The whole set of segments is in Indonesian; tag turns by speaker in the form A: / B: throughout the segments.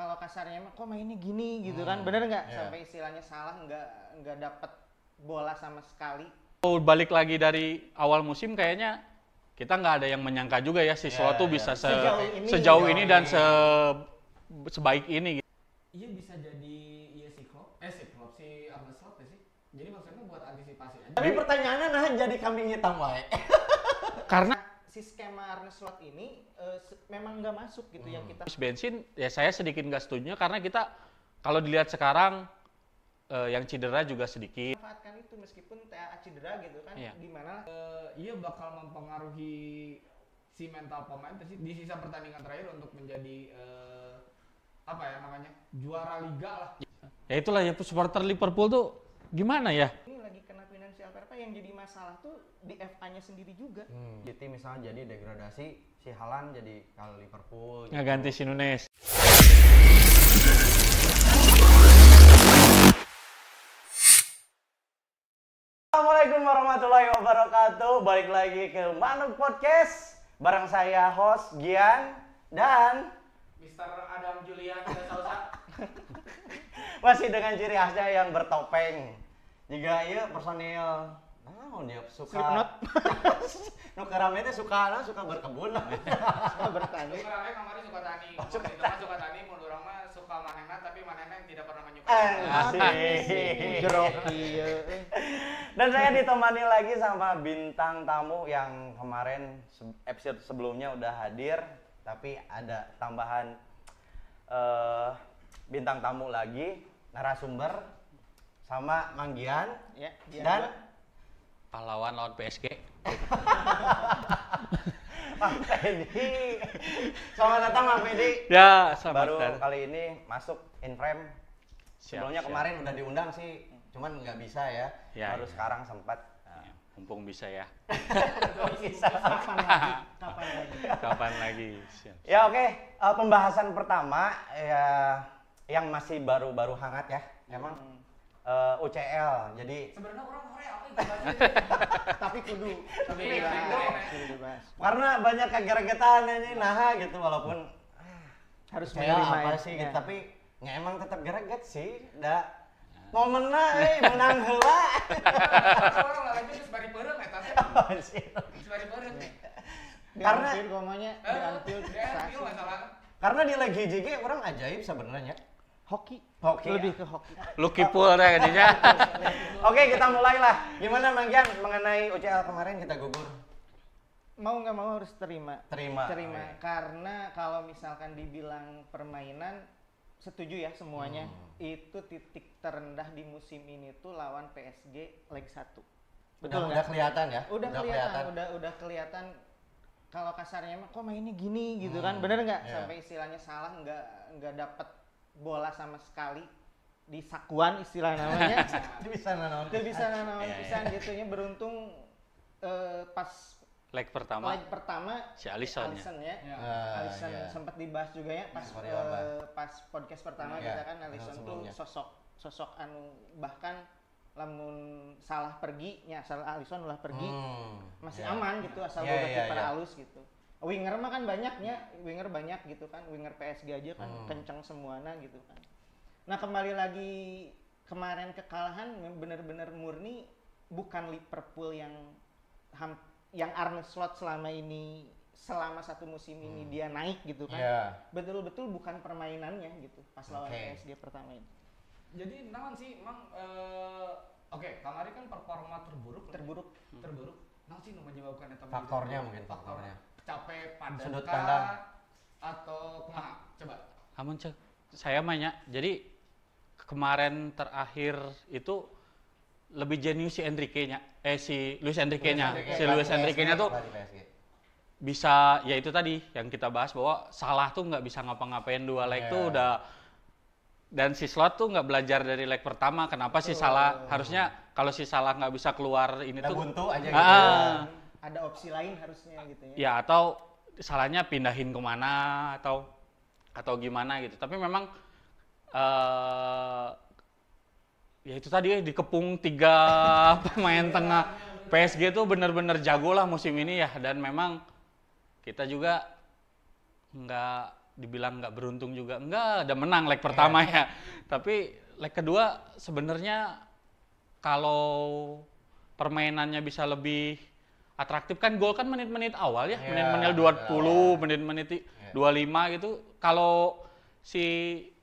A: kalau kasarnya kok mainnya gini gitu kan, bener nggak? Sampai istilahnya salah, nggak dapet bola sama sekali.
B: Balik lagi dari awal musim kayaknya kita nggak ada yang menyangka juga ya si Slot tuh bisa sejauh ini dan sebaik ini.
C: Iya bisa jadi si Arne Slot ya sih. Jadi maksudnya buat antisipasi aja.
D: Tapi pertanyaannya nah jadi kambing hitam wae.
A: Karena si skema Arne Slot ini memang nggak masuk gitu yang kita.
B: Bensin ya saya sedikit nggak setuju karena kita kalau dilihat sekarang yang cedera juga sedikit.
A: Manfaatkan itu meskipun TAA cedera gitu kan,
B: Iya.
A: Dimana
C: Iya bakal mempengaruhi si mental pemain di sisa pertandingan terakhir untuk menjadi apa ya namanya juara liga lah.
B: Ya itulah ya supporter Liverpool tuh gimana ya?
A: ini lagi kena financial fair play yang jadi masalah tuh di FA-nya sendiri juga.
D: Jadi misalnya jadi degradasi si Haaland jadi kalau Liverpool.
B: Nggak ganti si Nunes.
D: Assalamualaikum warahmatullahi wabarakatuh. Balik lagi ke Manuk Podcast bareng saya host Gian dan
C: Mr. Adam Julian dan Sausa.
D: masih dengan ciri khasnya yang bertopeng. Jika iya personil dia suka
A: Slipknot.
D: nu kerame teh suka berkebun.
A: Suka bertani.
C: Suka kemarin suka tani. Suka tani mun urang mah suka manehna tapi manehna yang tidak pernah menyukai.
D: Asik.
A: Jerok iya.
D: Dan saya ditemani lagi sama bintang tamu yang kemarin episode sebelumnya udah hadir, tapi ada tambahan bintang tamu lagi, narasumber sama Manggian
A: Ya,
D: dan
B: Pahlawan lawan PSG.
D: Pak Pedi. Selamat datang Pak Pedi.
B: Ya, selamat
D: Baru
B: datang.
D: kali ini masuk in frame. Sebelumnya
B: Siap.
D: kemarin udah diundang sih, cuman nggak bisa ya.
B: Ya,
D: Baru
B: ya.
D: sekarang sempat.
B: Ya, mumpung bisa ya.
D: Bisa.
B: Kapan lagi? Siap.
D: Ya oke, pembahasan pertama ya yang masih baru-baru hangat ya, emang UCL. Jadi
C: Sebenarnya orang Korea
A: Tapi kudu dibahas.
D: karena banyak kageregetan ini nah gitu walaupun
A: Harus
D: UCL
A: menerima
D: apa
A: ya.
D: sih
A: Ya.
D: gitu, tapi ya emang tetap gereget sih, momenna menang heula.
C: orang lagi geus bari peureum eta teh. Geus bari peureum.
D: Karena-
A: Diantil ngomongnya diantil
C: Dia masalah.
D: Karena di lagi JG orang ajaib sebenarnya.
A: hoki.
D: Hoki.
A: Lebih ke hoki.
B: Lucky Pool deh jadinya.
D: Oke, kita mulailah. Gimana Mang Gian mengenai UCL kemarin kita gugur?
A: Mau nggak mau harus terima.
D: Terima.
A: Karena kalau misalkan dibilang permainan, setuju ya semuanya. Itu titik terendah di musim ini tuh lawan PSG leg 1. Betul
D: Udah
A: nggak?
D: kelihatan ya?
A: Udah kelihatan. Kalau kasarnya mah kok mainnya gini gitu kan, bener nggak?
D: Iya.
A: Sampai istilahnya salah, nggak dapet bola sama sekali di sakuan istilah namanya.
D: Bisa nanaon.
A: Itu bisa nanaon
B: Iya,
A: pisan gitu ya, beruntung pas
B: Leg pertama
A: leg pertama
B: si Alisson ya.
A: Alisson ya.
C: Ya.
A: Alisson sempat dibahas juga ya pas
D: Sorry, Bang.
A: pas podcast pertama
D: Iya,
A: kita kan Alisson tuh
D: sebelumnya.
A: sosok anu bahkan lamun salah pergi nya asal Alisson ulah pergi masih
D: Iya.
A: aman gitu asal
D: Iya,
A: boga
D: iya,
A: kiper
D: iya.
A: halus gitu. Winger mah kan banyaknya, winger banyak gitu kan, winger PSG aja kan kenceng semuanya gitu kan. Nah kembali lagi kemarin kekalahan bener-bener murni bukan Liverpool yang Arne Slot selama satu musim ini dia naik gitu kan.
D: Iya.
A: Betul-betul bukan permainannya gitu pas lawan
D: Oke.
A: PSG pertama ini.
C: Jadi naon sih emang oke, kemarin kan performa terburuk. Naon sih nu menyebabkan eta
D: Faktornya mungkin, faktornya.
C: Capek pada
D: Sudut pandang.
C: atau kumaha? Coba.
B: Amun cek saya banyak. Jadi kemarin terakhir itu lebih jenius si Enrique-nya. Si Luis Enrique-nya. Si Luis Enrique-nya tuh
D: Pelatih PSG.
B: bisa, ya itu tadi yang kita bahas bahwa Salah tuh nggak bisa ngapa-ngapain dua leg tuh udah, dan si Slot tuh nggak belajar dari leg pertama. Kenapa si Salah harusnya kalau si Salah nggak bisa keluar ini
D: Udah
B: tuh
D: buntu aja gitu.
A: Ada opsi lain harusnya gitu ya.
B: ya, atau salahnya pindahin kemana atau gimana gitu. Tapi memang ya itu tadi dikepung 3 pemain tengah PSG tuh bener-bener jago lah musim ini ya, dan memang kita juga nggak dibilang nggak beruntung juga, enggak, udah menang leg pertama ya. Tapi leg kedua sebenarnya kalau permainannya bisa lebih atraktif kan, gol kan menit-menit awal ya, menit-menit 20, menit-menit 25 gitu. Kalau si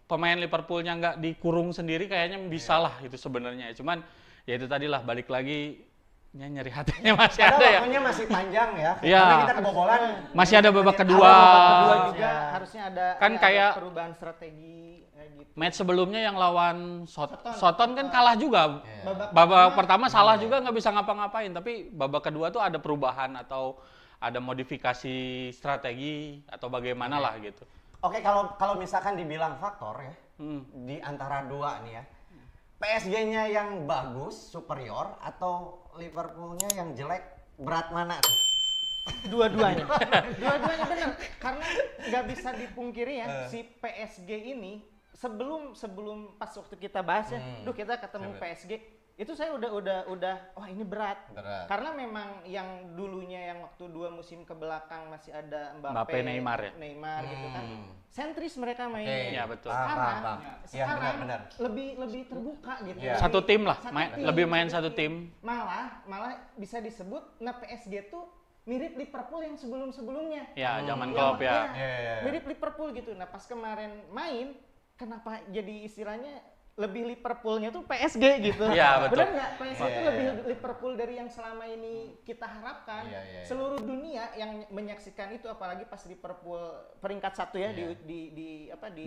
B: pemain Liverpoolnya nggak dikurung sendiri kayaknya bisa lah itu sebenarnya. Cuman ya itu tadilah balik lagi nyeri hatinya masih ada ya.
E: Waktunya masih panjang ya.
B: Iya.
E: Karena kita kebobolan.
B: Masih ada babak kedua.
A: Kedua juga harusnya ada
B: Kan
A: ada
B: kayak
A: perubahan strategi kayak gitu.
B: Match sebelumnya yang lawan
A: Soton.
B: Soton kan kalah juga. Babak pertama salah juga nggak bisa ngapa-ngapain, tapi babak kedua tuh ada perubahan atau ada modifikasi strategi atau bagaimana lah gitu.
E: Oke, kalau misalkan dibilang faktor ya, di antara dua nih ya, PSG-nya yang bagus, superior, atau Liverpoolnya yang jelek, berat mana tuh?
A: Dua-duanya. Dua-duanya benar. Karena nggak bisa dipungkiri ya, si PSG ini sebelum pas waktu kita bahas ya, kita ketemu PSG, itu saya udah wah ini berat. Karena memang yang dulunya yang waktu 2 musim ke belakang masih ada Mbappe,
B: Neymar ya?
A: Neymar gitu kan. Sentris mereka main.
B: Iya betul.
A: Sekarang
E: Ya, benar.
A: lebih terbuka gitu.
E: Ya.
B: Satu tim lah,
A: Satu
B: lebih main satu tim.
A: Malah bisa disebut PSG tuh mirip Liverpool yang sebelumnya.
B: Ya, zaman Klopp ya.
A: Mirip Liverpool gitu. Nah, pas kemarin main, kenapa jadi istilahnya lebih Liverpoolnya tuh PSG gitu.
B: Iya, betul.
A: Benar nggak? PSG itu lebih Liverpool dari yang selama ini kita harapkan. Seluruh dunia yang menyaksikan itu, apalagi pas Liverpool peringkat 1 ya di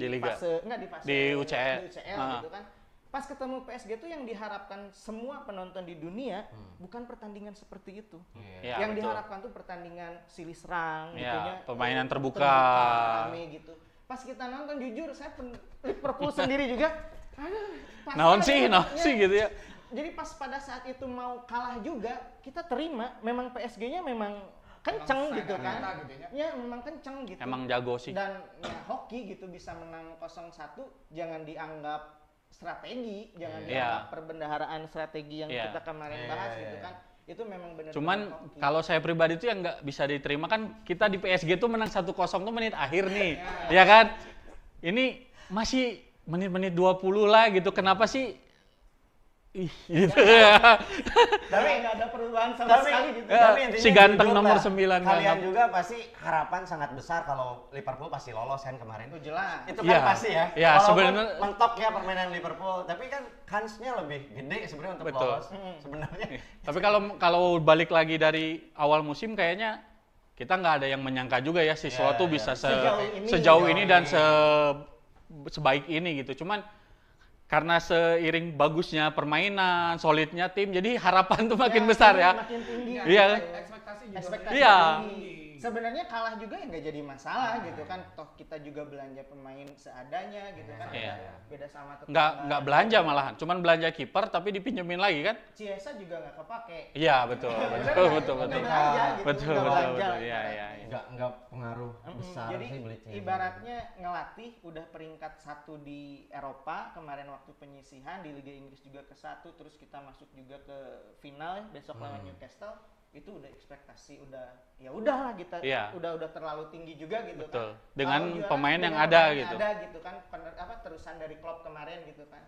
B: Liga.
A: di
B: UCL.
A: gitu kan. Pas ketemu PSG tuh yang diharapkan semua penonton di dunia bukan pertandingan seperti itu.
B: Iya,
A: Yang
B: betul.
A: diharapkan tuh pertandingan silih serang,
B: Iya,
A: gitunya,
B: permainan terbuka.
A: rame gitu. Pas kita nonton jujur saya Liverpool sendiri juga, aduh,
B: Naon
A: pasrah
B: sih gitu ya.
A: Jadi pas pada saat itu mau kalah juga, kita terima. Memang PSG-nya memang kenceng gitu kan.
C: Gitu
A: Ya memang kenceng gitu.
B: Emang jago sih.
A: Dan ya, hoki gitu bisa menang 0-1, jangan dianggap strategi, jangan dianggap perbendaharaan strategi yang kita kemarin bahas gitu kan. Itu memang benar.
B: Cuman kalau saya pribadi tuh yang nggak bisa diterima kan, kita di PSG tuh menang 1-0 tuh menit akhir nih. Ya kan? Ini masih menit-menit 20 lah gitu. Kenapa sih? Gitu ya.
A: Tapi nggak ada perubahan sama sekali gitu.
E: Tapi intinya
B: Si ganteng
E: jujur
B: nomor
E: lah,
B: 9
E: kalian
B: kan.
E: juga pasti harapan sangat besar kalau Liverpool pasti lolos kan kemarin.
A: Itu jelas.
E: Itu kan
B: Iya.
E: pasti ya.
B: Iya,
E: Walaupun
B: sebenarnya-
E: mentok ya permainan Liverpool, tapi kan kansnya lebih gede sebenarnya untuk
B: Betul.
E: lolos sebenarnya.
B: Tapi kalau balik lagi dari awal musim kayaknya kita nggak ada yang menyangka juga ya si Slot tuh bisa sejauh ini dan sebaik ini gitu. Cuman karena seiring bagusnya permainan, solidnya tim, jadi harapan tuh makin besar ya.
A: Makin tinggi.
B: Iya.
C: Ekspektasi juga
A: Ekspektasi
B: Iya.
A: tinggi. Sebenarnya kalah juga ya nggak jadi masalah gitu kan. Toh kita juga belanja pemain seadanya gitu kan.
B: Iya.
A: Beda sama
B: Nggak belanja malahan, cuman belanja kiper tapi dipinjemin lagi kan?
A: Ciesa juga nggak kepake.
B: Iya betul. Betul.
A: Nggak belanja gitu,
B: Betul.
A: nggak belanja.
B: Iya.
E: Enggak pengaruh besar
A: Jadi
E: sih beli Chelsea.
A: ibaratnya ngelatih udah peringkat 1 di Eropa kemarin waktu penyisihan, di Liga Inggris juga ke 1, terus kita masuk juga ke final besok lawan Newcastle. Itu udah ekspektasi ya udahlah kita
B: Iya.
A: udah terlalu tinggi juga gitu
B: Betul.
A: kan.
B: Dengan
A: Kalau juara
B: pemain
A: dengan
B: yang ada
A: pemain
B: gitu.
A: Ada gitu kan terusan dari Klopp kemarin gitu kan.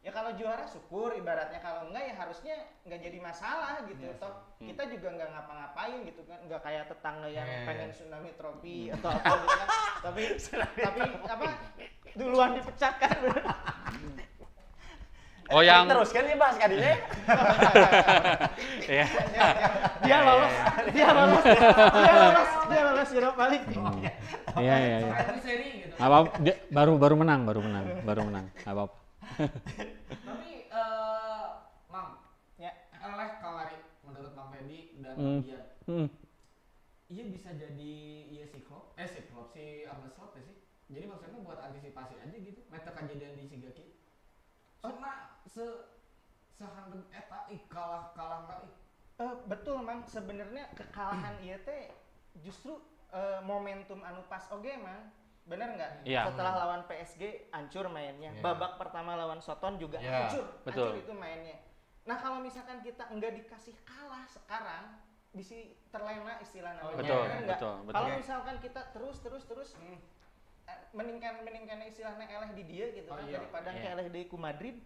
A: Ya kalau juara syukur ibaratnya, kalau enggak ya harusnya nggak jadi masalah gitu. Toh kita juga nggak ngapa-ngapain gitu kan, nggak kayak tetangga yang pengen tsunami trofi atau apa gitu kan. Tapi apa duluan dipecahkan.
B: Oh yang
E: Terus kan dia bahas kadinya.
B: Iya.
A: Dia lolos Europa League.
B: Iya.
C: Itu seri gitu.
B: Apa baru menang. Nggak apa-apa.
C: Tapi Mang,
A: Ya.
C: oleh Kalari menurut Mang Fendi dan dia, iya bisa jadi si Arne Slot ya sih. Jadi maksudnya buat antisipasi aja gitu. Meta kejadian di Shigaki. Soalnya sehandeng eta kalah kali.
A: Betul Mang, sebenarnya kekalahan ieu teh justru momentum anu pas oge Mang. Bener nggak?
B: Iya.
A: Setelah lawan PSG hancur mainnya. Babak pertama lawan Soton juga hancur
B: betul.
A: itu mainnya. Nah kalau misalkan kita enggak dikasih kalah sekarang, bisa terlena istilah namanya.
B: Betul,
A: bener nggak?
B: betul.
A: Kalau misalkan kita terus mendingkan istilahnya eleh di dia gitu kan daripada
B: Iya.
A: ke eleh di ku Madrid.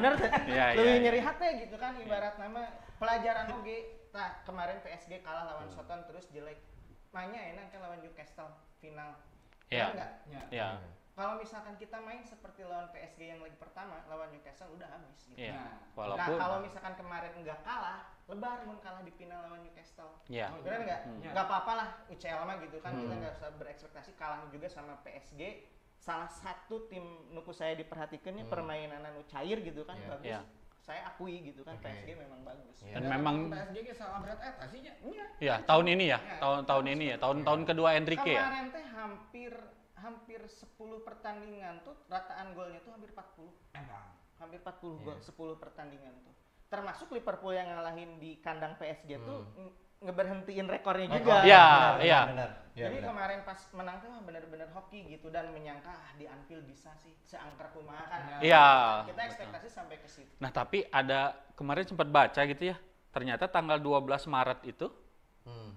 A: Bener tuh.
B: Iya,
A: Lebih
B: iya,
A: nyeri hati gitu kan ibarat nama pelajaran oge. Nah, kemarin PSG kalah lawan Soton terus jelek. Mainnya enak kan lawan Newcastle final.
B: Iya.
A: Bener nggak?
B: Iya.
A: Kalau misalkan kita main seperti lawan PSG yang leg pertama, lawan Newcastle udah habis gitu.
B: Iya.
A: Nah,
B: Walaupun
A: kalau misalkan kemarin enggak kalah, lebar mun kalah di final lawan Newcastle.
B: iya.
A: Bener nggak? Nggak apa-apa lah UCL mah gitu kan, kita nggak usah berekspektasi kalah juga sama PSG. Salah satu tim nuku saya diperhatikannya permainan anu cair gitu kan, bagus.
B: Iya.
A: Saya akui gitu kan, PSG memang bagus.
B: Dan memang
C: PSG ge salah berat eta sih nya.
A: Iya.
B: ya tahun ini ya, tahun ini ya, tahun kedua Enrique ya.
A: Kemarin teh hampir 10 pertandingan tuh rataan golnya tuh hampir 40. Hampir 40 gol 10 pertandingan tuh. Termasuk Liverpool yang ngalahin di kandang PSG tuh ngeberhentiin rekornya juga.
B: Iya, iya.
E: Benar.
A: Jadi kemarin pas menang tuh bener-bener hoki gitu dan menyangka di Anfield bisa sih seangker kumaha kan.
B: Iya.
A: Kita ekspektasi sampai ke situ.
B: Nah, tapi ada kemarin sempat baca gitu ya. Ternyata tanggal 12 Maret itu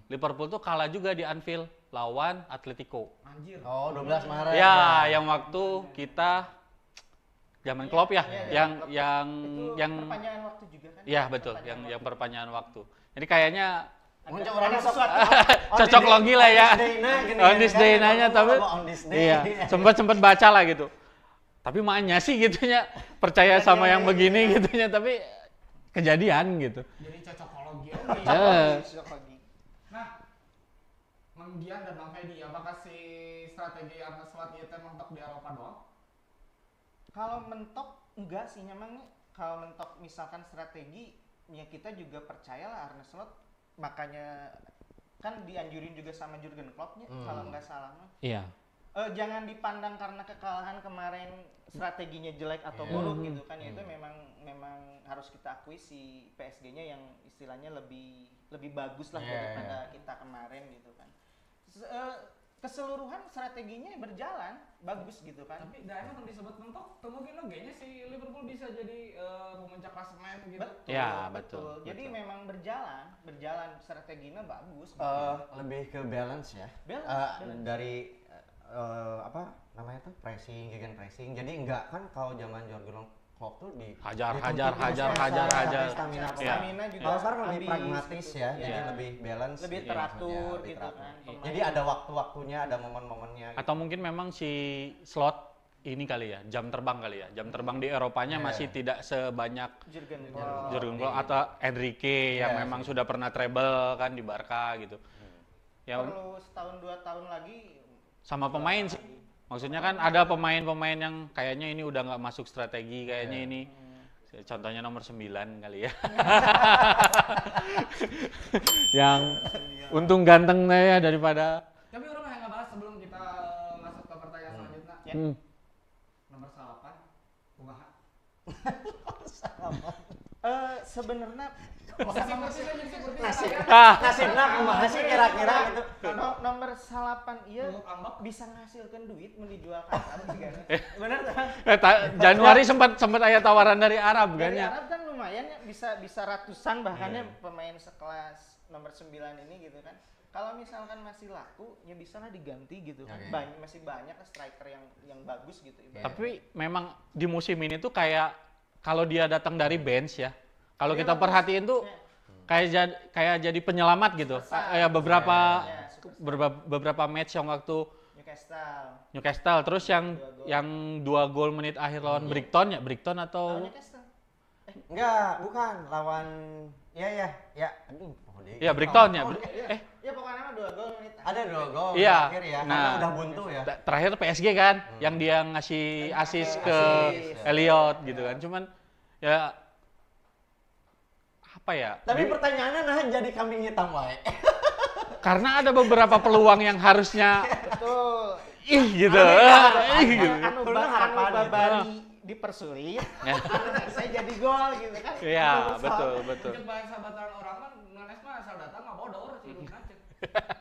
B: Liverpool tuh kalah juga di Anfield lawan Atletico.
C: Anjir.
E: Oh, 12 Maret.
B: Ya, yang waktu kita zaman Klopp ya,
A: Iya, itu
B: yang
A: perpanjangan waktu juga kan.
B: ya betul, yang perpanjangan waktu. Jadi kayaknya
E: Mungkin orangnya sok
B: cocok logi lah ya. On this day
E: kan,
B: nanya tapi
E: on this day.
B: iya, sempat baca lah gitu. Tapi maknya sih gitunya percaya sama yang begini gitunya tapi kejadian gitu.
C: Jadi cocokologi oke. Nah, Mang Gian dan Bang Fedi, apakah si strategi Arne Slot ieu teh mentok di Eropa doang?
A: Kalau mentok enggak sih memang kalau mentok misalkan strategi ya kita juga percayalah Arne Slot makanya kan dianjurin juga sama Jurgen Klopp-nya kalau nggak salah mah.
B: Iya.
A: Jangan dipandang karena kekalahan kemarin strateginya jelek atau buruk gitu kan itu memang harus kita akui si PSG-nya yang istilahnya lebih bagus lah daripada kita kemarin gitu kan. Keseluruhan strateginya berjalan bagus gitu kan.
C: Tapi da emang disebut mentok, mungkin kayaknya si Liverpool bisa jadi pemuncak klasemen gitu.
A: Betul,
B: Ya, betul.
A: Jadi memang berjalan strateginya bagus.
E: Lebih ke balance ya.
A: Balance.
E: Dari apa namanya tuh pressing, gegen pressing. Jadi enggak kan kalau zaman Jurgen Klopp tuh
B: Hajar.
E: Stamina
A: juga.
E: Kalau sekarang lebih
A: habis
E: pragmatis
A: gitu.
E: ya,
A: Iya.
E: jadi lebih balance,
A: Lebih
E: gitu
A: teratur
E: maksudnya, lebih
A: gitu
E: teratur.
A: kan.
E: Jadi ada waktu-waktunya, ada momen-momennya. Gitu.
B: Atau mungkin memang si slot ini kali ya, jam terbang kali ya. Jam terbang di Eropanya masih tidak sebanyak
A: Jurgen
B: Jurgen Klopp atau Enrique yang memang sudah pernah treble kan di Barca gitu. Ya
A: Perlu setahun 2 tahun lagi
B: sama pemain sih. Maksudnya kan ada pemain-pemain yang kayaknya ini udah nggak masuk strategi, kayaknya ini contohnya nomor 9 kali ya. Yang untung ganteng ya daripada
C: Tapi orang yang ngebahas sebelum kita masuk ke pertanyaan selanjutnya. Ya. Nomor 8, kumaha?
A: sebenarnya
E: Nasibnya kumaha sih kira-kira gitu.
A: nomor 8 iya bisa ngasilkan duit mau dijual ke Arab sih kan. Bener
B: Januari sempat aya tawaran dari Arab kan
A: Dari
B: ya.
A: Arab kan lumayan ya bisa ratusan bahkan ya pemain sekelas nomor 9 ini gitu kan. Kalau misalkan masih laku ya bisalah diganti gitu kan. Masih banyak striker yang bagus gitu.
B: Tapi memang di musim ini tuh kayak kalau dia datang dari bench ya. Kalau kita perhatiin tuh kayak jadi penyelamat gitu. Ya beberapa match yang waktu Newcastle terus yang 2 gol menit akhir lawan Brighton atau
E: Enggak, bukan lawan ya. Aduh,
B: ya Brighton ya.
A: Ya pokoknya mah 2 gol menit.
E: Ada 2 gol
B: Iya.
E: akhir ya.
B: Nah,
E: Karena udah buntu ya.
B: Terakhir PSG kan yang dia ngasih assist ke Elliot gitu kan. Cuman ya apa ya?
E: Tapi pertanyaannya nah jadi kambing hitam wae.
B: Karena ada beberapa peluang yang harusnya
A: Betul.
B: gitu. Gitu.
A: Anu Babari dipersulit. Saya jadi gol gitu kan.
B: Iya, betul.
C: Cek bahasa bataran orang mah Nunes mah asal datang mah bodor sih Nunes.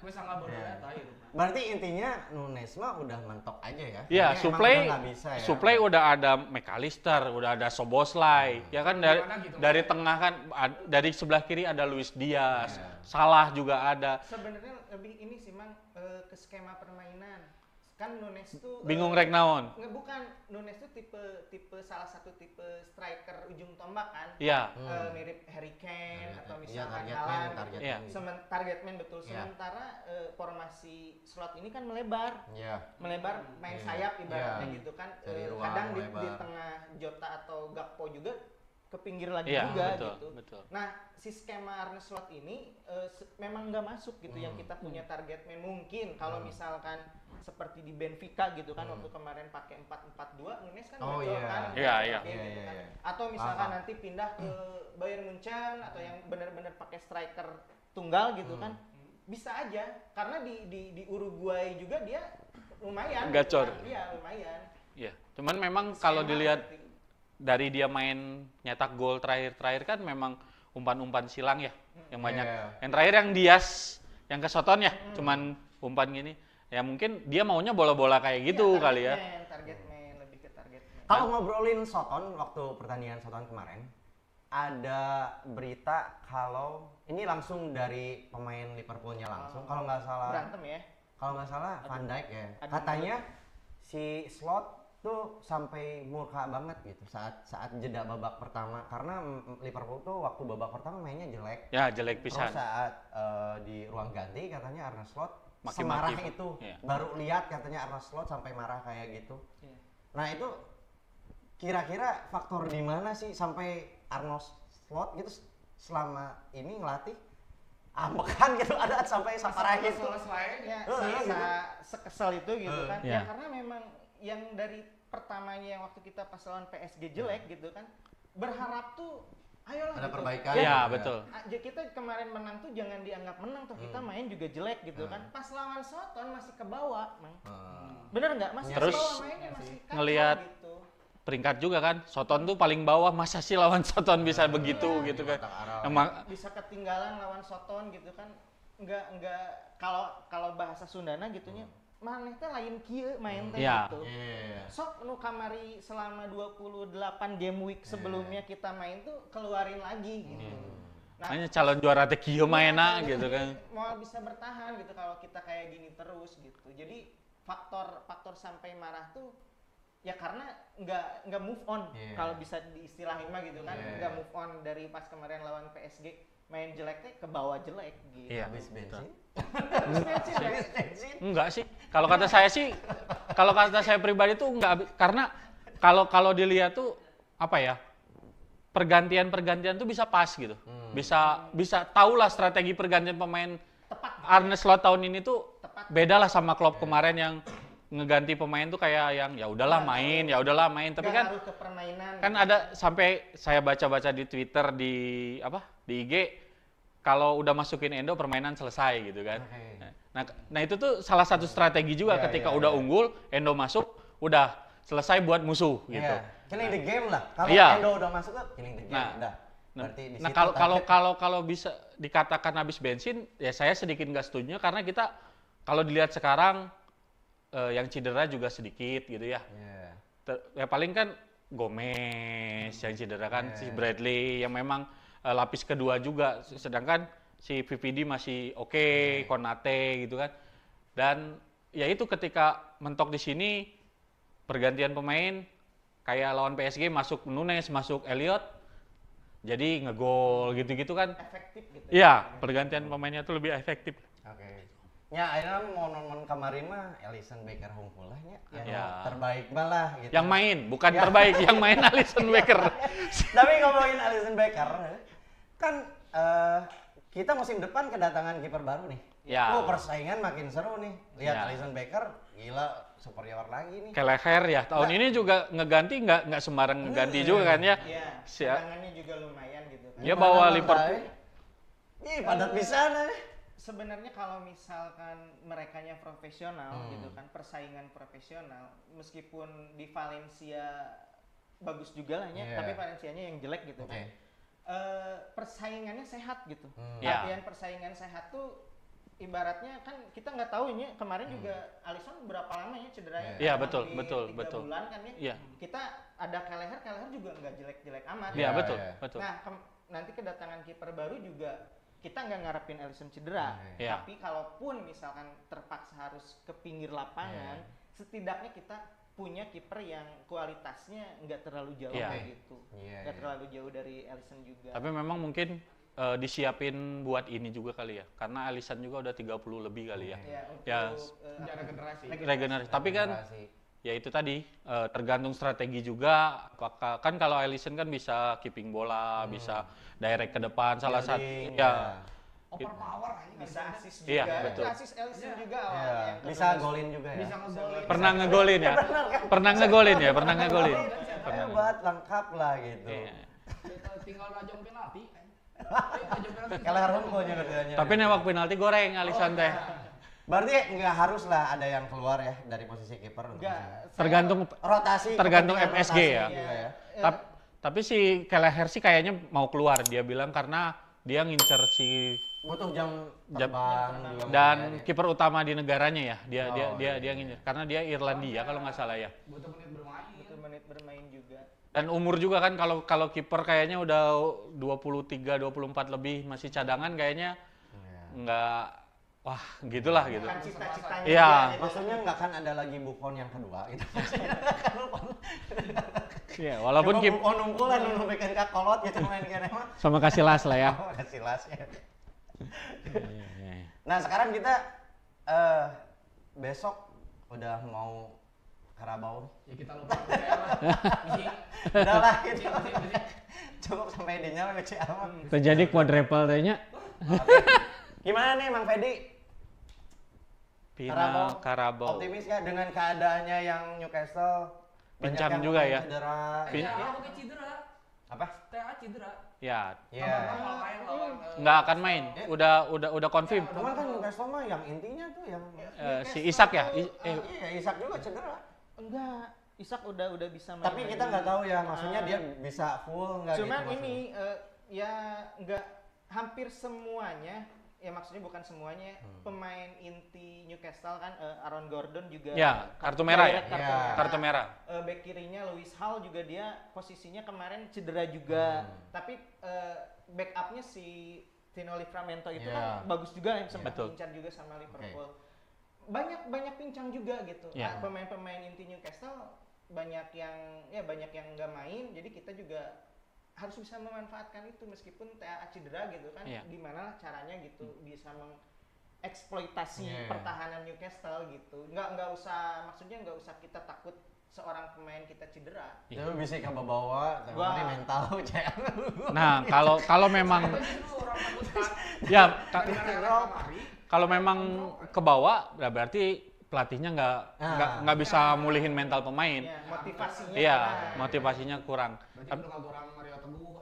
C: Gue sangat bodoh eta ieu.
E: Berarti intinya Nunes mah udah mentok aja ya.
B: Iya,
E: Kayaknya
B: supply
E: emang udah nggak bisa ya.
B: supply udah ada McAllister, udah ada Soboslai. Ya kan dari tengah kan dari sebelah kiri ada Luis Diaz. Salah juga ada.
A: Sebenarnya lebih ini sih Mang ke skema permainan. kan Nunes tuh
B: bingung rek naon.
A: bukan, Nunes tuh tipe salah satu tipe striker ujung tombak kan.
B: Iya.
A: Mirip Harry Kane atau
E: Iya,
A: misalkan
E: target
A: Haaland.
E: man, target
B: Iya.
E: man.
A: Target man betul.
E: Iya.
A: Sementara formasi slot ini kan melebar.
E: Iya.
A: Melebar main
E: Iya.
A: sayap ibaratnya
E: Iya.
A: gitu kan.
E: Cari ruang
A: Kadang di
E: melebar.
A: tengah Jota atau Gakpo juga ke pinggir lagi
B: Iya,
A: juga
B: betul,
A: gitu.
B: betul.
A: Nah, si skema Arne Slot ini memang nggak masuk gitu yang kita punya target man. Mungkin kalau misalkan seperti di Benfica gitu kan waktu kemarin pakai 4-4-2, Nunes kan
E: Oh,
A: betul
E: iya.
A: kan.
B: Iya,
A: Kayak
B: iya.
A: gitu
E: Iya,
A: kan.
E: iya.
A: Atau misalkan nanti pindah ke Bayern Munchen atau yang benar-benar pakai striker tunggal gitu kan. Bisa aja karena di Uruguay juga dia lumayan
B: Gacor.
A: gitu kan. Iya, lumayan.
B: Iya. Cuman memang kalau
A: Skema
B: dilihat
A: berarti.
B: dari dia main nyetak gol terakhir kan memang umpan-umpan silang ya yang banyak.
E: Iya.
B: Yang terakhir yang Dias yang ke Soton ya, cuman umpan gini. Ya mungkin dia maunya bola-bola kayak gitu
A: Iya,
B: kali ya.
A: target man, lebih ke target man.
E: Kalau ngobrolin Soton waktu pertandingan Soton kemarin, ada berita kalau ini langsung dari pemain Liverpoolnya langsung, kalau nggak salah,
A: Berantem ya.
E: kalau nggak salah Van Dijk ya,
A: Aduh.
E: katanya si Slot tuh sampai murka banget gitu saat jeda babak pertama karena Liverpool tuh waktu babak pertama mainnya jelek.
B: Ya jelek
E: Terus
B: pisan.
E: saat di ruang ganti katanya Arne Slot
B: Maki-maki,
E: semarah
B: Pak.
E: itu,
B: Iya.
E: baru lihat katanya Arne Slot sampai marah kayak gitu.
A: Iya.
E: Nah itu kira-kira faktor di mana sih sampai Arne Slot gitu selama ini ngelatih ambekan gitu ada sampai separah itu.
A: Ya,
E: Gitu.
A: sekesal itu gitu kan.
B: Iya.
A: Ya karena memang yang dari pertamanya yang waktu kita pas lawan PSG jelek gitu kan. Berharap tuh ayolah
E: Ada
A: gitu.
E: perbaikan.
B: Iya,
E: gitu.
B: betul.
A: Kita kemarin menang tuh jangan dianggap menang tuh kita main juga jelek gitu kan. Pas lawan Soton masih ke bawah, Mang. Bener nggak? Masih
B: Terus
A: ke bawah mainnya masih kacau
B: ngelihat
A: gitu.
B: Peringkat juga kan, Soton tuh paling bawah, masa sih lawan Soton bisa begitu gitu kan. Emang
A: Bisa ketinggalan lawan Soton gitu kan. Enggak kalau bahasa Sundana gitunya maneh teh lain kieu main teh
B: Iya.
A: gitu.
E: Iya.
A: Sok nu kamari selama 28 game week sebelumnya kita main tuh keluarin lagi gitu. Nah,
B: hanya calon juara teh kieu maena
A: iya,
B: gitu kan.
A: Mau bisa bertahan gitu kalau kita kayak gini terus gitu. Jadi faktor sampai marah tuh ya karena nggak move on kalau bisa diistilahin mah gitu kan. Nggak move on dari pas kemarin lawan PSG main jelek teh ke bawah jelek gitu.
B: Iya.
E: Habis bensin.
A: Habis bensin.
B: Enggak sih. Kalau kata saya sih, kalau kata saya pribadi tuh enggak, karena kalau dilihat tuh apa ya? Pergantian tuh bisa pas gitu. Bisa tahulah strategi pergantian pemain. Arne Slot tahun ini tuh beda lah sama Klopp kemarin yang ngeganti pemain tuh kayak yang ya udahlah main, tapi
A: Nggak
B: kan
A: harus ke permainan.
B: kan ada sampai saya baca-baca di Twitter di IG kalau udah masukin Endo permainan selesai gitu kan. Nah itu tuh salah satu strategi juga ketika udah unggul Endo masuk udah selesai buat musuh gitu.
E: Iya. Killing the game lah. Kalau
B: Iya.
E: Endo udah masuk tuh killing the game
B: Nah,
E: udah. Berarti di
B: Nah
E: situ
B: kalau bisa dikatakan habis bensin ya saya sedikit nggak setuju karena kita kalau dilihat sekarang yang cedera juga sedikit gitu ya.
E: Iya.
B: Ya paling kan Gomez yang cedera kan, si Bradley yang memang lapis kedua juga, sedangkan si VVD masih oke, Konate gitu kan. Dan ya itu ketika mentok di sini pergantian pemain kayak lawan PSG masuk Nunes, masuk Elliot, jadi ngegol gitu-gitu kan.
A: efektif gitu.
B: Iya, pergantian pemainnya tuh lebih efektif.
E: Oke. Ya, akhirnya mau nonton kemarin mah Alisson Becker hungkul lah nya.
B: Ya.
E: Terbaik malah gitu.
B: Yang main, bukan terbaik, yang main Alisson Becker.
E: Tapi ngomongin Alisson Becker, kan kita musim depan kedatangan kiper baru nih.
B: Ya.
E: Oh, persaingan makin seru nih. Lihat
B: Ya.
E: Alisson Becker, gila superior lagi nih.
B: Kelleher ya, tahun ini juga ngeganti nggak sembarang ngeganti juga kan ya.
A: Iya,
B: Siap.
A: cadangannya juga lumayan gitu kan.
B: Dia bawa
E: Gimana,
B: Liverpool.
E: Bang? Ih, padat bisa nih.
A: Sebenarnya kalau misalkan merekanya profesional gitu kan, persaingan profesional, meskipun di Valencia bagus juga lah ya,
E: Iya.
A: tapi Valencianya yang jelek gitu kan.
E: Oke.
A: Persaingannya sehat gitu.
B: Iya.
A: Artian persaingan sehat tuh ibaratnya kan kita nggak tahu ini kemarin juga Alisson berapa lama ya cederanya?
B: Iya,
A: Kurang
B: betul,
A: lebih
B: betul,
A: 3
B: betul.
A: bulan kan ya.
B: Iya.
A: Kita ada Kelleher juga nggak jelek-jelek amat.
B: Iya,
E: Ya,
B: betul,
E: ya.
B: betul.
A: Nah, nanti kedatangan kiper baru juga kita nggak ngarepin Alisson cedera.
B: Iya.
A: Tapi kalaupun misalkan terpaksa harus ke pinggir lapangan, setidaknya kita punya kiper yang kualitasnya nggak terlalu jauh
B: Iya.
A: kayak gitu, nggak terlalu jauh dari Alisson juga.
B: Tapi memang mungkin disiapin buat ini juga kali ya, karena Alisson juga udah 30 lebih kali ya.
A: Ya, untuk
B: Ya,
C: Secara generasi.
B: regenerasi. Tapi kan ya itu tadi tergantung strategi juga. Apakah kan kalau Alisson kan bisa keeping bola, bisa direct ke depan, salah satu
E: Fielding,
B: ya.
C: Overpower aja.
A: bisa assist juga.
B: Iya, betul.
A: Assist Alisson juga
E: Iya,
A: awalnya yang
E: bisa
A: kedua.
E: golin juga ya.
C: Bisa ngegolin.
B: Pernah ngegolin ya? Pernah ngegolin ya? Pernah ngegolin. Pernah.
E: Hebat, lengkap lah gitu.
B: Iya.
C: Tinggal najong penalti.
E: Kalau Runko-nya keduanya.
B: Tapi nembak penalti goreng Alisson teh.
E: Berarti nggak harus lah ada yang keluar ya dari posisi kiper untuk
A: Enggak,
E: sini.
B: Tergantung
E: Rotasi.
B: tergantung
E: kepentingan
B: FSG
E: rotasi
B: ya.
E: juga ya.
B: Tapi si Kelleher sih kayaknya mau keluar, dia bilang karena dia ngincer si
E: Butuh jam
B: Jam-
E: terbang juga
B: dan
E: mungkin ya.
B: kiper utama di negaranya ya. Dia
E: Oh,
B: dia
E: iya,
B: ngincer karena dia Irlandia kalau nggak salah ya.
C: Butuh menit bermain.
A: butuh menit bermain juga.
B: Dan umur juga kan kalau kiper kayaknya udah 23 24 lebih masih cadangan kayaknya
E: Iya.
B: nggak wah gitulah gitu.
A: Kan cita-citanya
B: Iya.
A: dia gitu.
E: Maksudnya nggak akan ada lagi Buffon yang kedua gitu.
B: Iya, walaupun
E: Cuma Buffon unggulan nu bikin kakolot gitu main kene mah.
B: sama kasih las lah ya.
E: Kasih las ya.
B: Iya.
E: Nah, sekarang kita besok udah mau Karabau.
C: Ya kita lupa UCL lah.
E: Udah lah gitu.
C: Mesti.
E: Cukup sampai dinya lah BCL mah.
B: Terjadi quadruple tanya.
E: Gimana nih Mang Fedi?
B: Final Karabau.
E: Optimis nggak dengan keadaannya yang Newcastle? Banyak
B: Pincang
E: yang
B: juga
E: pemain
B: ya.
E: Cedera.
B: Pin-
C: TA pakai cedera.
E: Apa?
C: TA cedera.
B: Ya,
E: Iya.
C: Tambah main lawan
B: nggak akan main. Udah confirm.
E: Cuman kan Newcastle mah yang intinya tuh yang
B: Si Isak ya.
E: iya Isak juga cedera.
A: Enggak, Isak udah bisa main.
E: Tapi kita
A: lagi.
E: nggak tahu ya, maksudnya dia bisa full nggak gitu
A: Cuman
E: maksudnya.
A: ini ya nggak hampir semuanya, ya maksudnya bukan semuanya pemain inti Newcastle kan Aaron Gordon juga.
B: Ya, kartu merah ya?
A: direct
E: Iya.
B: Kartu merah.
A: Back kirinya Lewis Hall juga dia posisinya kemarin cedera juga. Tapi backupnya si Tino Livramento itu
E: Iya.
A: kan bagus juga yang sempat
B: Betul.
A: pincang juga sama Liverpool. Banyak pincang juga gitu.
B: Iya.
A: Pemain-pemain inti Newcastle banyak yang nggak main, jadi kita juga harus bisa memanfaatkan itu meskipun TA cedera gitu kan.
B: Iya.
A: Gimana lah caranya gitu bisa mengeksploitasi
E: Iya.
A: pertahanan Newcastle gitu. Nggak usah, maksudnya nggak usah kita takut seorang pemain kita cedera.
E: Itu bisa ke bawa, tapi
A: Wah.
E: mental cek.
B: Nah, kalau memang
C: orang takutkan.
B: ya
C: Gara-gara kemari.
B: kalau memang ke bawah berarti pelatihnya nggak bisa mulihin mental pemain.
A: Ya, motivasinya.
B: Iya,
A: kurang.
B: motivasinya kurang.
C: Berarti udah kurang Mario Teguh.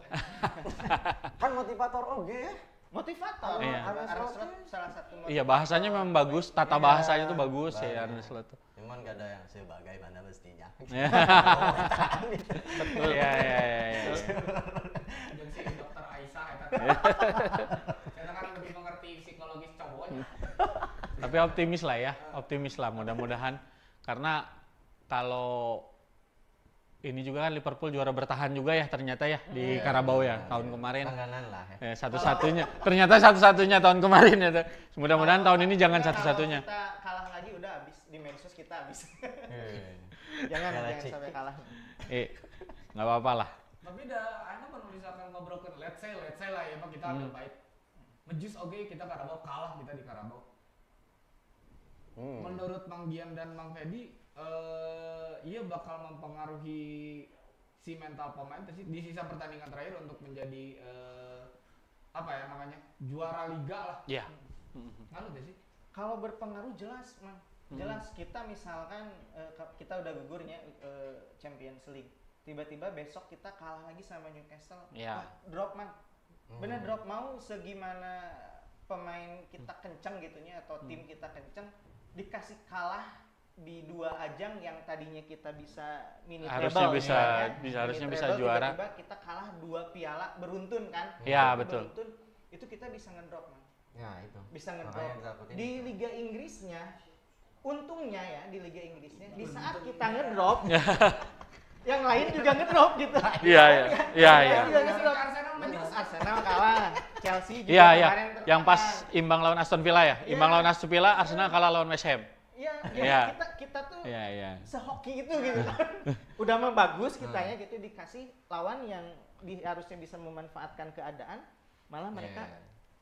E: Kan motivator oke ya.
A: Motivator.
B: Iya.
A: Arne Slot salah satu motivator.
B: Iya, bahasanya memang bagus, tata
E: Iya,
B: bahasanya tuh bagus
E: bagus.
B: ya Arne Slot tuh.
E: Cuman gak ada yang sebagaimana mestinya.
B: Iya. Betul. Iya.
C: Dan si dokter Aisyah eta. Saya kan lebih mengerti psikologis cowoknya.
B: Tapi optimis lah mudah-mudahan karena kalau ini juga kan Liverpool juara bertahan juga ya ternyata ya di Karabau ya tahun kemarin.
E: Langganan lah ya.
B: Satu-satunya ternyata satu-satunya tahun kemarin ya. Mudah-mudahan tahun ini jangan satu-satunya.
A: Kalau kita kalah lagi udah habis di medsos kita habis.
E: Iya.
A: jangan
E: Galaxy.
A: sampai kalah.
B: Nggak apa-apa lah.
C: Tapi dah anda baru misalkan ngobrolkan let's say lah ya Pak, kita ambil baik. Ngejus oke kita Karabau kalah kita di Karabau. Menurut Mang Gian dan Mang Fedi iya bakal mempengaruhi si mental pemain di sisa pertandingan terakhir untuk menjadi apa ya namanya juara liga lah.
B: Iya.
C: Ngaruh gak sih?
A: Kalau berpengaruh jelas, Mang. Jelas kita misalkan kita udah gugurnya Champions League. Tiba-tiba besok kita kalah lagi sama Newcastle.
B: Iya.
A: Wah, drop, Mang. Bener drop, mau segimana pemain kita kenceng gitunya atau tim kita kenceng dikasih kalah di dua ajang yang tadinya kita bisa mini
B: Harusnya
A: treble,
B: bisa-
A: ya kan?
B: bisa- harusnya
A: Mini
B: bisa
A: treble,
B: juara.
A: Tiba-tiba kita kalah 2 piala beruntun kan?
B: Iya,
A: Beruntun,
B: betul.
A: itu kita bisa ngedrop, Mang.
E: Ya itu.
A: Bisa
E: Makanya
A: ngedrop.
E: ditakutin.
A: Di Liga Inggrisnya, untungnya ya di Liga Inggrisnya, di saat kita ngedrop, yang lain juga ngedrop gitu.
B: Iya.
A: Juga ngedrop.
C: Arsenal menjus.
A: Arsenal kalah, Chelsea juga
B: Iya.
A: kemarin
B: Yang pas
A: tertekan.
B: imbang lawan Aston Villa ya. Imbang
A: Iya.
B: lawan Aston Villa, Arsenal kalah lawan West Ham.
A: Iya, ya
B: Iya.
A: kita tuh
B: Iya.
A: sehoki itu gitu kan. Udah mah bagus kitanya gitu, dikasih lawan yang harusnya bisa memanfaatkan keadaan, malah mereka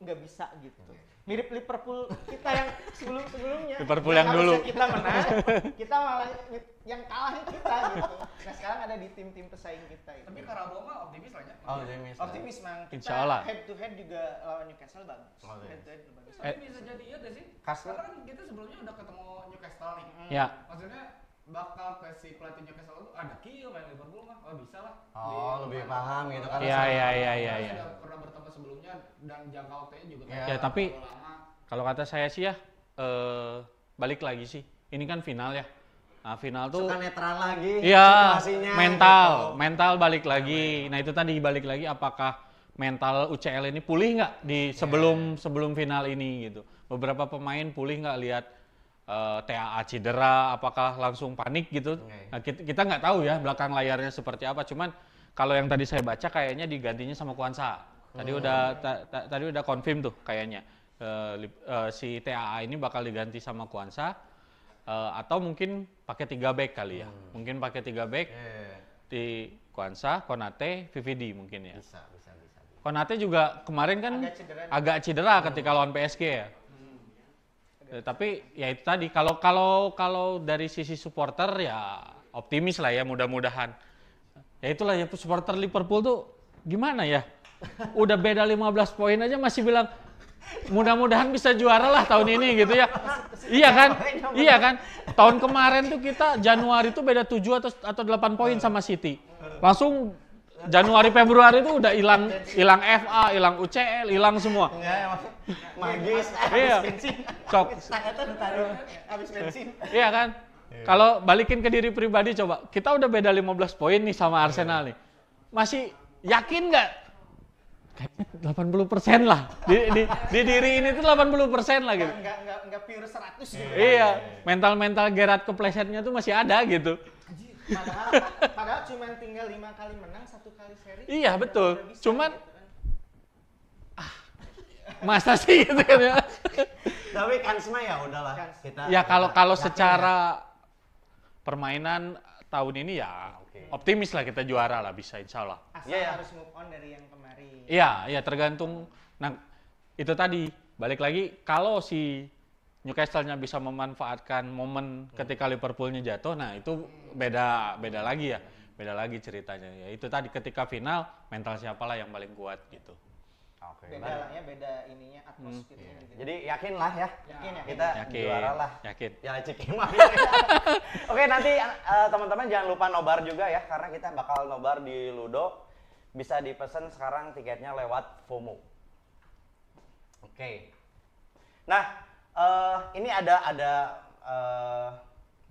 A: nggak bisa gitu. Mirip Liverpool kita yang sebelumnya.
B: Liverpool yang dulu.
A: Harusnya kita menang, kita malah yang kalah kita gitu. Nah sekarang ada di tim-tim pesaing kita itu.
C: Tapi Karabo mah optimis lah ya.
A: Optimis mang. Kita
B: Insya Allah.
A: head to head juga lawan Newcastle bagus. Head to head bagus.
C: Tapi bisa jadi iya deh sih. Karena kan kita sebelumnya udah ketemu Newcastle nih.
B: Ya.
C: Maksudnya bakal ke si pelatih Newcastle itu ada kieu main Liverpool mah. Oh bisa lah.
E: Lebih paham gitu kan.
B: Iya.
C: Sudah pernah bertemu sebelumnya dan jangka waktunya juga
B: Ya, tapi kalau kata saya sih ya, balik lagi sih. Ini kan final ya. Nah, final tuh
E: Suka netral lagi
B: iya,
E: situasinya.
B: mental balik lagi. Nah, itu tadi balik lagi apakah mental UCL ini pulih nggak di sebelum final ini gitu. Beberapa pemain pulih nggak lihat TAA cedera, apakah langsung panik gitu. Nah, kita nggak tahu ya belakang layarnya seperti apa. Cuman kalau yang tadi saya baca kayaknya digantinya sama Kwanza. Tadi udah confirm tuh kayaknya. Si TAA ini bakal diganti sama Kwanza atau mungkin pakai 3 back kali ya. Mungkin pakai 3 back di Kwanza, Konate, VVD mungkin ya.
E: Bisa.
B: Konate juga kemarin kan agak cedera ketika lawan PSG ya. Tapi ya itu tadi kalau dari sisi supporter ya optimis lah ya mudah-mudahan. Ya itulah ya supporter Liverpool tuh gimana ya? Udah beda 15 poin aja masih bilang mudah-mudahan bisa juara lah tahun ini gitu ya. Iya kan? Tahun kemarin tuh kita Januari tuh beda 7 atau 8 poin sama City. Langsung Januari Februari itu udah hilang FA, hilang UCL, hilang semua.
E: Magis.
B: Iya. Sok.
A: Habis bensin.
B: Iya kan? Kalau balikin ke diri pribadi coba, kita udah beda 15 poin nih sama Arsenal nih. Masih yakin nggak? Kayaknya 80% lah. Di diri ini tuh 80% lah gitu.
A: Enggak pure 100 gitu.
B: Iya, mental Gerrard keplesetnya tuh masih ada gitu.
A: Padahal cuma tinggal 5 kali menang, 1 kali seri.
B: Iya, betul.
A: Udah bisa,
B: Cuman
A: gitu kan.
B: masa sih gitu kan ya.
E: Tapi kansma ya udahlah kita.
B: Ya kalau
E: yakin
B: secara permainan tahun ini ya optimis lah kita juara lah bisa insya Allah.
A: Asal harus move on dari yang kemarin.
B: Iya tergantung. Nah itu tadi balik lagi kalau si Newcastle-nya bisa memanfaatkan momen ketika Liverpool-nya jatuh, nah itu beda lagi ya, beda lagi ceritanya. Ya itu tadi ketika final mental siapalah yang paling kuat gitu.
E: Oke.
A: Beda lah ya, beda ininya atmosfernya. Gitu.
E: Jadi yakin lah ya.
A: Yakin.
E: Kita juara lah.
B: Yakin.
E: Ya Cikimah. Oke, nanti teman-teman jangan lupa nobar juga ya, karena kita bakal nobar di Ludo. Bisa dipesan sekarang tiketnya lewat FOMO. Oke. Nah, ini ada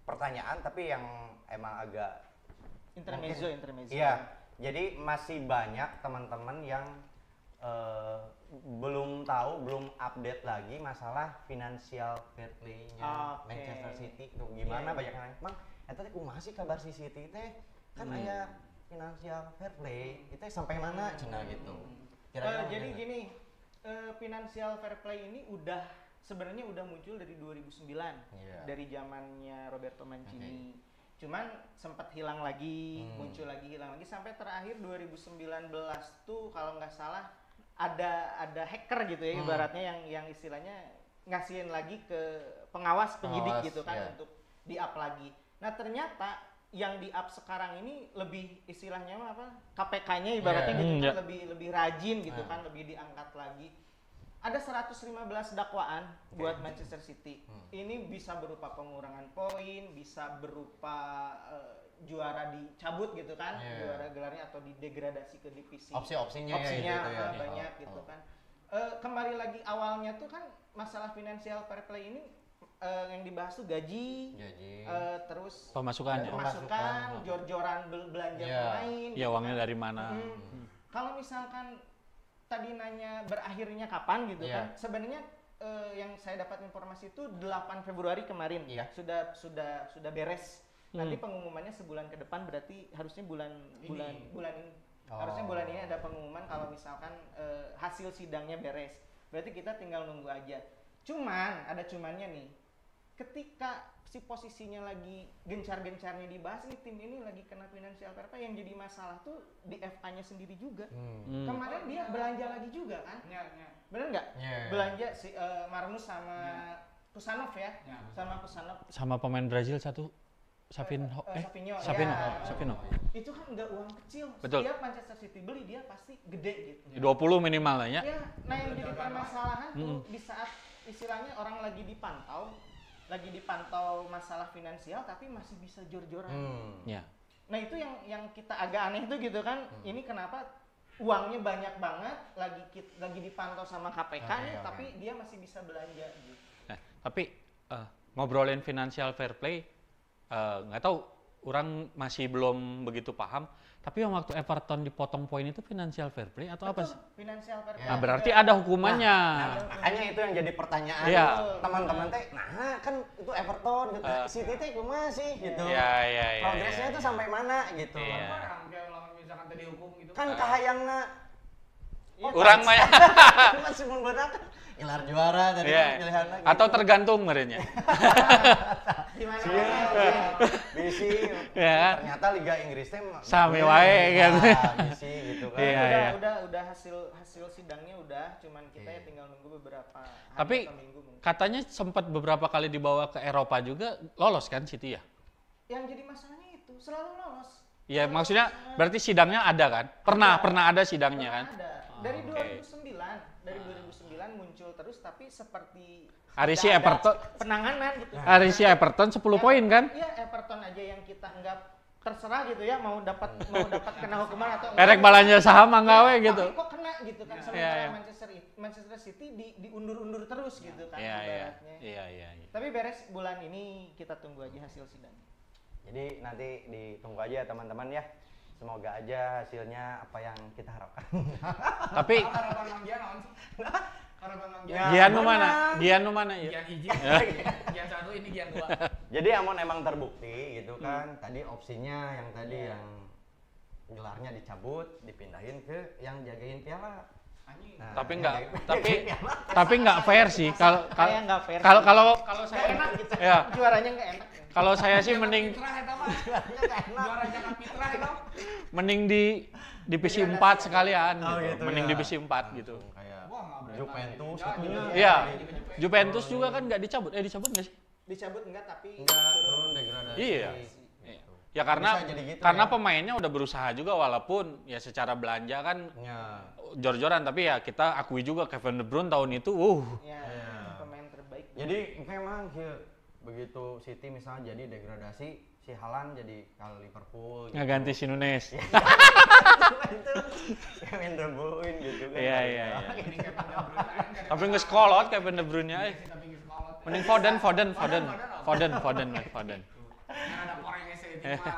E: pertanyaan tapi yang emang agak
A: Intermezzo.
E: Iya. Jadi masih banyak teman-teman yang belum tahu, belum update lagi masalah financial fair play-nya Manchester City tuh gimana. Banyak yang nanya, "Mang, eta teh kumaha sih kabar si City teh? Kan aya financial fair play, itu sampai mana?" cenah gitu.
A: Jadi gini, financial fair play ini sebenarnya udah muncul dari 2009, dari zamannya Roberto Mancini. Cuman sempat hilang lagi, muncul lagi, hilang lagi sampai terakhir 2019 tuh kalau nggak salah ada hacker gitu ya ibaratnya yang istilahnya ngasihin lagi ke pengawas penyidik gitu kan untuk di-up lagi. Nah ternyata yang di-up sekarang ini lebih istilahnya apa? KPK-nya ibaratnya gitu kan lebih rajin gitu kan, lebih diangkat lagi. Ada 115 dakwaan buat Manchester City. Ini bisa berupa pengurangan poin, bisa berupa juara dicabut gitu kan, juara gelarnya atau didegradasi ke divisi.
E: Opsinya
A: ya,
E: gitu ya.
A: banyak gitu kan. Kembali lagi awalnya tuh kan masalah financial fair play ini yang dibahas tuh gaji. Terus
B: Pemasukan,
A: jor-joran belanja pemain.
B: Ya uangnya dari mana?
A: Kalau misalkan tadi nanya berakhirnya kapan gitu kan, sebenarnya yang saya dapat informasi itu 8 Februari kemarin sudah beres. Nanti pengumumannya sebulan ke depan, berarti harusnya bulan ini. Harusnya bulan ini ada pengumuman kalau misalkan hasil sidangnya beres. Berarti kita tinggal nunggu aja. Cuman ada cumannya nih. ketika si posisinya lagi gencar-gencarnya dibahas nih, tim ini lagi kena financial fair play, yang jadi masalah tuh di FA-nya sendiri juga. Kemarin dia belanja lagi juga kan? Bener nggak? Belanja si Marmus sama Pusanov ya? Sama Pusanov.
B: Sama pemain Brazil satu, Savinho.
A: Itu kan nggak uang kecil.
B: Betul.
A: Setiap Manchester City beli dia pasti gede gitu.
B: 20 minimal lah ya.
A: Ya, nah yang jadi permasalahan tuh di saat istilahnya orang lagi dipantau masalah finansial tapi masih bisa jor-joran.
B: Ya.
A: Nah itu yang kita agak aneh tuh gitu kan. Ini kenapa uangnya banyak banget lagi dipantau sama KPK nih, tapi dia masih bisa belanja gitu.
B: Nah, tapi ngobrolin financial fair play, nggak tahu, orang masih belum begitu paham. Tapi yang waktu Everton dipotong poin itu financial fair play atau apa sih?
A: Financial fair play.
B: Nah, berarti ada hukumannya.
E: Makanya itu yang jadi pertanyaan teman-teman teh. Nah, kan itu Everton gitu. City teh kumaha sih gitu.
B: Iya.
E: Progresnya itu sampai mana gitu.
C: Orang kayak lawan misalkan tadi hukum gitu.
E: Kan kahayangna
B: Orang mah ya.
E: masih mun beunang gelar juara tadi kan pilihanna.
B: Atau tergantung merenya.
A: Gimana?
E: Bisi.
B: Ya.
E: Ternyata Liga Inggris teh
B: Sami wae kan.
E: Bisi gitu kan.
B: Iya.
A: Udah hasil sidangnya udah, cuman kita ya tinggal nunggu beberapa hari
B: Tapi
A: atau minggu mungkin.
B: katanya sempat beberapa kali dibawa ke Eropa juga, lolos kan City ya?
A: Yang jadi masalahnya itu selalu lolos.
B: Iya, maksudnya berarti sidangnya ada kan? Pernah ada sidangnya kan?
A: Ada. Dari 2009 muncul terus, tapi seperti
B: Arisi
A: tidak ada
B: Everton,
A: penanganan gitu.
B: Arisi Everton 10 poin kan?
A: Iya, Everton aja yang kita anggap terserah gitu ya, mau dapat kena hukuman atau
B: Erek balanya saham anggawe gitu.
A: Tapi kok kena gitu kan, sementara Manchester City diundur-undur terus gitu kan ibaratnya.
B: Iya.
A: Tapi beres bulan ini, kita tunggu aja hasil sidang.
E: Jadi nanti ditunggu aja teman-teman ya. Semoga aja hasilnya apa yang kita harapkan.
B: Tapi
C: Harapan Mang Gian naon sih? Harapan Mang Gian.
B: Gian nu mana ya?
C: Gian hiji. Gian 1 ini Gian 2.
E: Jadi emang terbukti gitu kan. Tadi opsinya yang tadi yang gelarnya dicabut, dipindahin ke yang jagain piala. Nah,
B: tapi nggak fair sih kalau
A: Kayak nggak fair.
B: kalau saya
A: enak gitu.
B: ya
A: Juaranya nggak enak.
B: kalau saya sih mending
C: Juara Jakarta Mitra itu.
B: mending di divisi 4 sekalian gitu. Mending divisi 4 gitu.
E: Kayak
C: Wah, nggak berani.
E: Juventus
C: Jangan,
E: gitu.
C: jangan.
B: Iya. Juventus juga kan nggak dicabut nggak sih?
A: Dicabut enggak, tapi
E: enggak turun degradasi.
B: Iya.
E: Gitu.
B: Ya karena
E: Bisa jadi gitu
B: karena
E: ya.
B: pemainnya udah berusaha juga, walaupun ya secara belanja kan
E: Ya.
B: jor-joran, tapi ya kita akui juga Kevin De Bruyne tahun itu
A: ya pemain terbaik.
E: Jadi memang begitu City misalnya jadi degradasi, si Haaland jadi kalau Liverpool gitu.
B: ngeganti si Nunes.
E: Itu Kevin De Bruyne gitu kan.
B: Iya.
C: Ini kayak pada Bruyne.
B: Tapi nggak sekolot Kevin De Bruyne ya.
C: Tapi nggak sekolot.
B: Mending Foden.
C: Yang ada orang yang itu mah.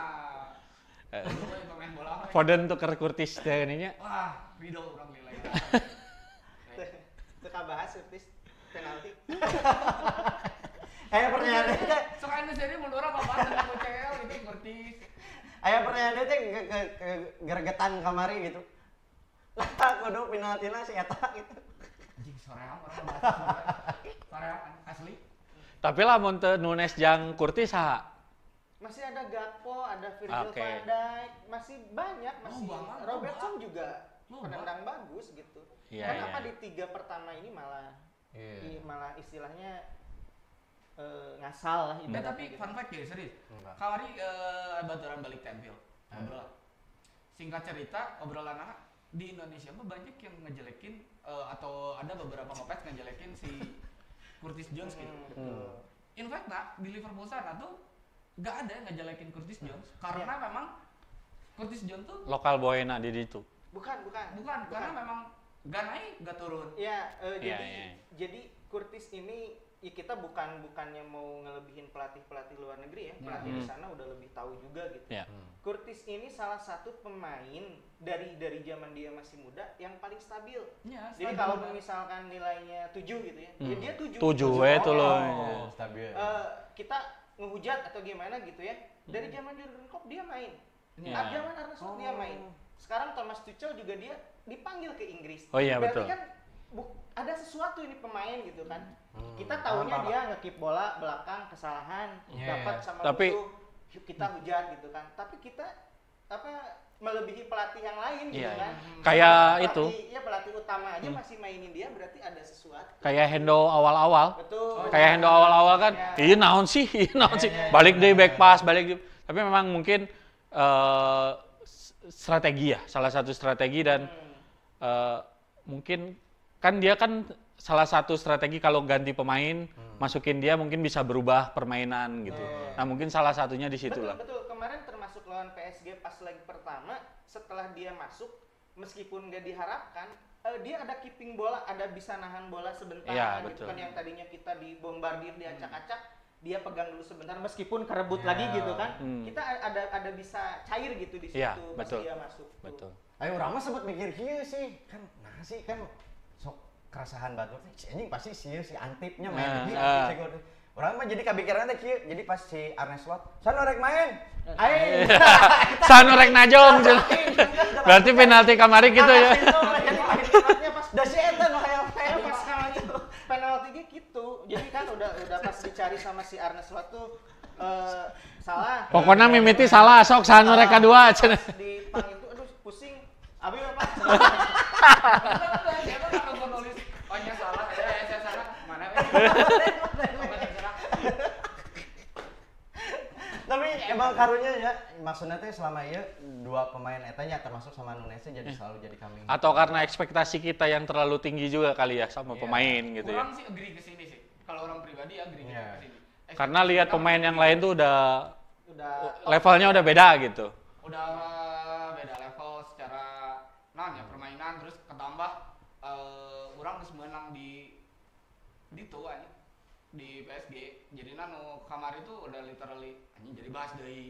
C: Itu pemain bola.
B: Foden tuh ke Curtis teh ininya.
C: Wah, Rido orang lila.
A: Kita bahas Curtis penalti.
E: Aya pertanyaan teh,
C: Suka Indonesia mundur apa dengan UCL itu Curtis.
E: aya pertanyaan teh ke gregetan kamari gitu. Lah kudu penaltina si eta gitu.
C: Anjing soream orang bahasa soream asli.
B: Tapi lamun teu Nunes jang Curtis saha?
A: Masih ada Gakpo, ada Virgil
B: Oke.
A: van Dijk, masih banyak, masih
C: banget,
A: Robertson juga
C: Loba.
A: penendang bagus gitu.
B: Iya,
A: Kenapa
B: iya.
A: di 3 pertama ini malah
E: Iya.
A: malah istilahnya ngasal lah
C: Nah,
A: ibaratnya
C: tapi
A: gitu.
C: fun fact ya serius.
E: Enggak.
C: Kawari baturan balik tempel. Ngobrol. Singkat cerita, obrolan anak di Indonesia mah banyak yang ngejelekin atau ada beberapa ngopet ngejelekin si Curtis Jones gitu.
A: Betul.
C: In fact, di Liverpool sana tuh nggak ada yang ngejelekin Curtis Jones karena memang Curtis Jones tuh
B: Lokal boyna di ditu.
A: Bukan.
C: karena memang nggak naik nggak turun.
A: Ya,
B: Iya.
A: jadi Curtis ini ya kita bukannya mau ngelebihin pelatih luar negeri ya. Pelatih di sana udah lebih tahu juga gitu.
B: Ya.
A: Curtis ini salah satu pemain dari zaman dia masih muda yang paling stabil.
C: Ya,
A: Jadi kalau misalkan nilainya 7 gitu ya, ya dia 7.
B: 7 itu loh.
E: Oh, stabil.
A: Kita ngehujat atau gimana gitu ya. Dari zaman Jurgen Klopp dia main.
B: Ya.
A: Zaman Arne Slot dia main. Sekarang Thomas Tuchel juga dia dipanggil ke Inggris.
B: Oh iya,
A: Berarti
B: betul.
A: kan ada sesuatu ini pemain gitu kan. Kita tahunya dia nge-keep bola belakang kesalahan dapat sama musuh kita hujat gitu kan. Tapi kita melebihi pelatih yang lain gitu kan.
B: Kayak itu.
A: Iya pelatih utama aja masih mainin dia berarti ada sesuatu.
B: Kayak Hendo awal-awal.
A: Betul.
B: Kayak Hendo awal-awal kan. Iya naon sih. Balik deh back pass, balik. Tapi memang mungkin strategi ya, salah satu strategi dan mungkin kan dia kan salah satu strategi kalau ganti pemain, masukin dia mungkin bisa berubah permainan gitu. Nah mungkin salah satunya di situ lah.
A: Betul, kemarin termasuk lawan PSG pas leg pertama, setelah dia masuk, meskipun nggak diharapkan, dia ada keeping bola, ada bisa nahan bola sebentar, gitu kan yang tadinya kita dibombardir, diacak-acak, dia pegang dulu sebentar, meskipun kerebut lagi gitu kan, kita ada bisa cair gitu di situ pas dia masuk.
B: Betul.
E: Ayo urang mah sempat mikir kieu sih, kan nah sih kan sok kerasahan batur si anjing pasti si Antipnya main di urang mah jadi kapikiran teh kieu, jadi pas si Arne Slot san rek main aing
B: san rek najong berarti penalti kamari gitu ya.
A: Pas da si eta nu hayang pas kalanya penalti gitu. Jadi kan udah pas dicari sama si Arne Slot tuh salah.
B: Pokoknya mimiti salah sok san rek kadua cenah.
A: Di pang itu aduh pusing. Abi apa?
C: Siapa kalau nulis ohnya salah, saya salah mana
E: tapi emang karunya ya maksudnya teh selama ieu dua pemain etanya termasuk sama Nunes jadi selalu jadi kambing.
B: Atau karena ekspektasi kita yang terlalu tinggi juga kali ya sama pemain gitu ya.
C: Orang sih agree ke sini sih. Kalau orang pribadi agree ke sini.
B: Karena lihat pemain yang lain tuh udah levelnya udah beda gitu.
C: Udah beda level secara permainan terus ketambah orang geus meunang di ditu aja di PSG. Jadi nu kamari itu udah literally anjing jadi bahas deui.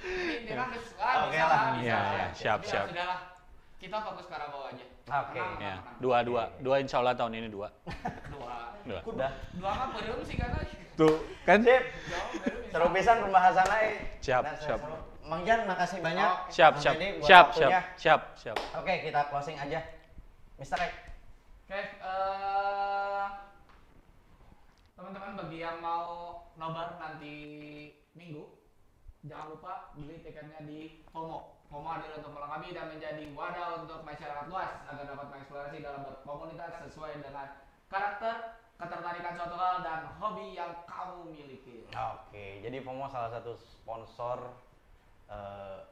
C: Ini kan geus bisa.
B: Iya, siap.
C: Sudahlah. Kita fokus ke Karabau aja.
E: Oke.
B: Ya, dua insya Allah tahun ini dua.
C: Dua mah beureum sih kan.
B: Tuh, kan?
E: Sip. Seru pisan pembahasannya.
B: Siap.
E: Mang Jan, makasih banyak.
B: Siap.
E: Oke, kita closing aja. Mr. Ek.
C: Oke, teman-teman bagi yang mau nobar nanti Minggu, jangan lupa beli tiketnya di FOMO. FOMO hadir untuk melengkapi dan menjadi wadah untuk masyarakat luas agar dapat mengeksplorasi dalam berkomunitas sesuai dengan karakter, ketertarikan suatu hal dan hobi yang kamu miliki.
E: Oke, jadi FOMO salah satu sponsor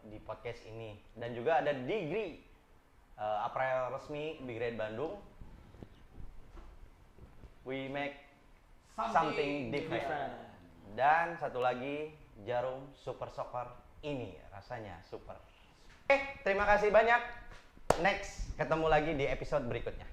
E: di podcast ini dan juga ada Degree apparel resmi Big Red Bandung. We make something different. Dan satu lagi Jarum Super Soccer, ini rasanya super. Oke, terima kasih banyak. Next, ketemu lagi di episode berikutnya.